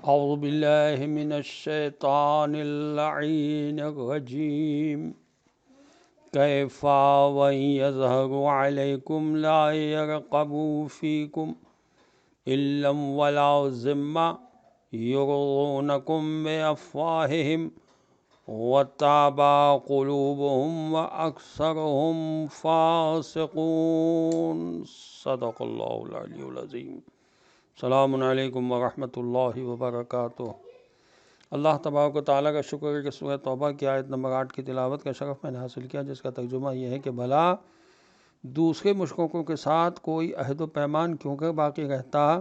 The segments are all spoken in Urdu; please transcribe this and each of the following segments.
اعوذ باللہ من الشیطان اللعین الرجیم کیف وَإِن يَظْهَرُوا عَلَيْكُمْ لَا يَرْقَبُوا فِيكُمْ إِلًّا وَلَا ذِمَّةً يُرْضُونَكُمْ بِأَفْوَاهِهِمْ وَتَأْبَى قُلُوبُهُمْ وَأَكْثَرُهُمْ فَاسِقُونَ صدق اللہ العلی العظیم۔ السلام علیکم ورحمۃ اللہ وبرکاتہ۔ اللہ تبارک و تعالیٰ کا شکر ہے کہ سورہ توبہ کی آیت نمبر 8 کی تلاوت کا شرف میں نے حاصل کیا، جس کا ترجمہ یہ ہے کہ بھلا دوسرے مشرکوں کے ساتھ کوئی عہد و پیمان کیوں کر باقی رہتا،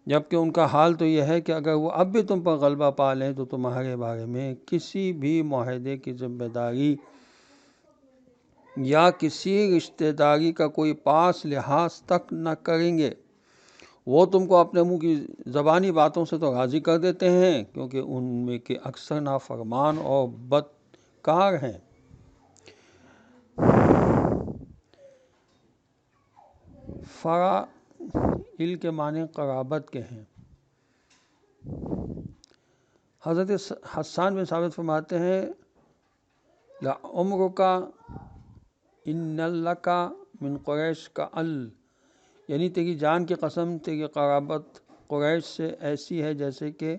جبکہ ان کا حال تو یہ ہے کہ اگر وہ اب بھی تم پر غلبہ پا لیں تو تمہارے بارے میں کسی بھی معاہدے کی ذمہ داری یا کسی رشتہ داری کا کوئی پاس لحاظ تک نہ کریں گے۔ وہ تم کو اپنے منہ کی زبانی باتوں سے تو راضی کر دیتے ہیں، کیونکہ ان میں کے اکثر نافرمان اور بدکار ہیں۔ فرائل کے معنی قرابت کے ہیں۔ حضرت حسان بن ثابت فرماتے ہیں لعمرک ان لک من قریش کأل، یعنی تیری جان کی قسم تیری قرابت قریش سے ایسی ہے جیسے کہ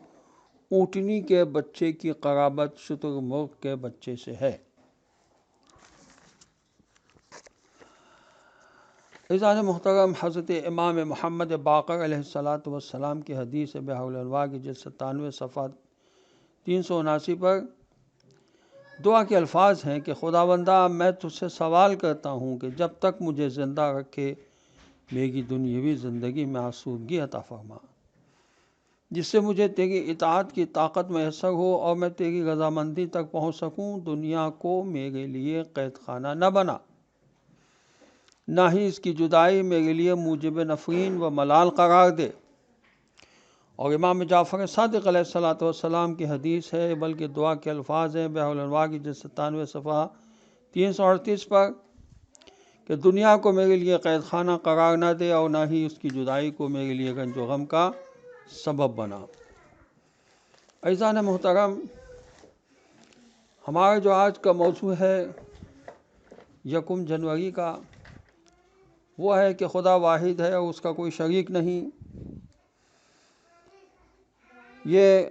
اونٹنی کے بچے کی قرابت شتر مرغ کے بچے سے ہے۔ عزیزان محترم، حضرت امام محمد باقر علیہ السلام کی حدیث بحر الانوار کی جلد 97 صفحہ 379 پر دعا کے الفاظ ہیں کہ خداوندہ میں تجھ سے سوال کرتا ہوں کہ جب تک مجھے زندہ رکھے میری دنیاوی زندگی میں آسودگی عطا فرما، جس سے مجھے تیری اطاعت کی طاقت میسر ہو اور میں تیری رضامندی تک پہنچ سکوں۔ دنیا کو میرے لیے قید خانہ نہ بنا، نہ ہی اس کی جدائی میرے لیے موجب نفرین و ملال قرار دے۔ اور امام جعفر صادق علیہ السلام کی حدیث ہے، بلکہ دعا کے الفاظ ہیں بحر الانوار کی جلد 97 صفحہ 338 پر کہ دنیا کو میرے لیے قید خانہ قرار نہ دے اور نہ ہی اس کی جدائی کو میرے لیے رنج و غم کا سبب بنا۔ عزیزان محترم، ہمارا جو آج کا موضوع ہے 1 جنوری کا، وہ ہے کہ خدا واحد ہے اور اس کا کوئی شریک نہیں۔ یہ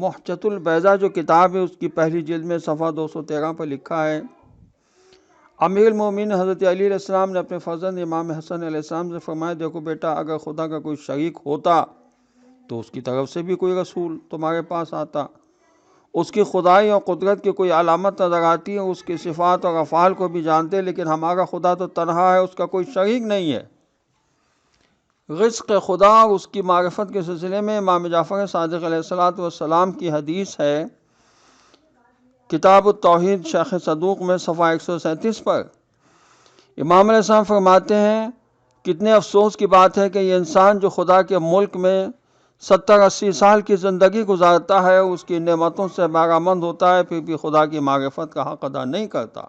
محجۃ البیضاء جو کتاب ہے، اس کی پہلی جلد میں صفحہ 213 پر لکھا ہے، امیر المومنین حضرت علی علیہ السلام نے اپنے فرزند امام حسن علیہ السلام سے فرمایا، دیکھو بیٹا، اگر خدا کا کوئی شریک ہوتا تو اس کی طرف سے بھی کوئی رسول تمہارے پاس آتا، اس کی خدائی اور قدرت کی کوئی علامت نظر آتی ہے، اس کی صفات اور افعال کو بھی جانتے، لیکن ہمارا خدا تو تنہا ہے، اس کا کوئی شریک نہیں ہے۔ رزق خدا اور اس کی معرفت کے سلسلے میں امام جعفر صادق علیہ السلام کی حدیث ہے، کتاب التوحید شیخ صدوق میں صفحہ 137 پر امام علیہ السلام فرماتے ہیں، کتنے افسوس کی بات ہے کہ یہ انسان جو خدا کے ملک میں 70-80 سال کی زندگی گزارتا ہے، اس کی نعمتوں سے بہرہ مند ہوتا ہے، پھر بھی خدا کی معرفت کا حق ادا نہیں کرتا۔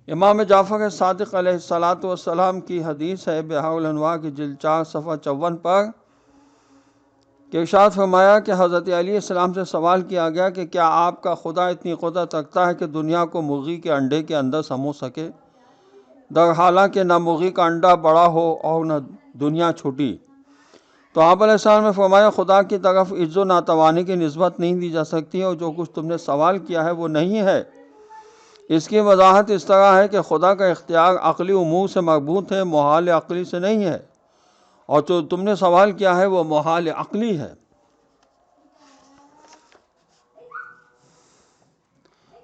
امام جعفر صادق علیہ السلام کی حدیث ہے بحر الانوار کی جلد 4 صفحہ 54 پر کہ ارشاد فرمایا کہ حضرت علی علیہ السلام سے سوال کیا گیا کہ کیا آپ کا خدا اتنی قدرت رکھتا ہے کہ دنیا کو مرغی کے انڈے کے اندر سمو سکے، در حالانکہ نہ مرغی کا انڈا بڑا ہو اور نہ دنیا چھوٹی؟ تو آپ علیہ السلام نے فرمایا، خدا کی طرف عجز و ناتوانی کی نسبت نہیں دی جا سکتی، اور جو کچھ تم نے سوال کیا ہے وہ نہیں ہے۔ اس کی وضاحت اس طرح ہے کہ خدا کا اختیار عقلی امور سے مربوط ہے، محال عقلی سے نہیں ہے، اور جو تم نے سوال کیا ہے وہ محال عقلی ہے۔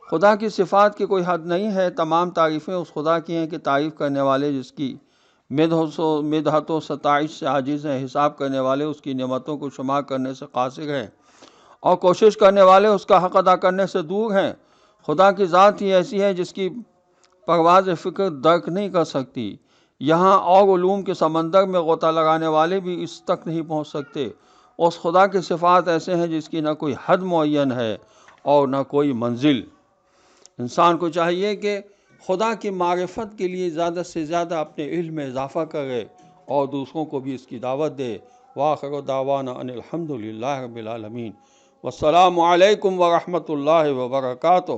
خدا کی صفات کی کوئی حد نہیں ہے، تمام تعریفیں اس خدا کی ہیں کہ تعریف کرنے والے جس کی مدحت و ستائش سے عاجز ہیں، حساب کرنے والے اس کی نعمتوں کو شمار کرنے سے قاصر ہیں، اور کوشش کرنے والے اس کا حق ادا کرنے سے دور ہیں۔ خدا کی ذات ہی ایسی ہے جس کی پرواز فکر درک نہیں کر سکتی، یہاں اور علوم کے سمندر میں غوطہ لگانے والے بھی اس تک نہیں پہنچ سکتے۔ اس خدا کی صفات ایسے ہیں جس کی نہ کوئی حد معین ہے اور نہ کوئی منزل۔ انسان کو چاہیے کہ خدا کی معرفت کے لیے زیادہ سے زیادہ اپنے علم میں اضافہ کرے اور دوسروں کو بھی اس کی دعوت دے، وآخر دعوانا ان الحمد للہ رب العالمین۔ والسلام علیکم ورحمۃ اللہ وبرکاتہ۔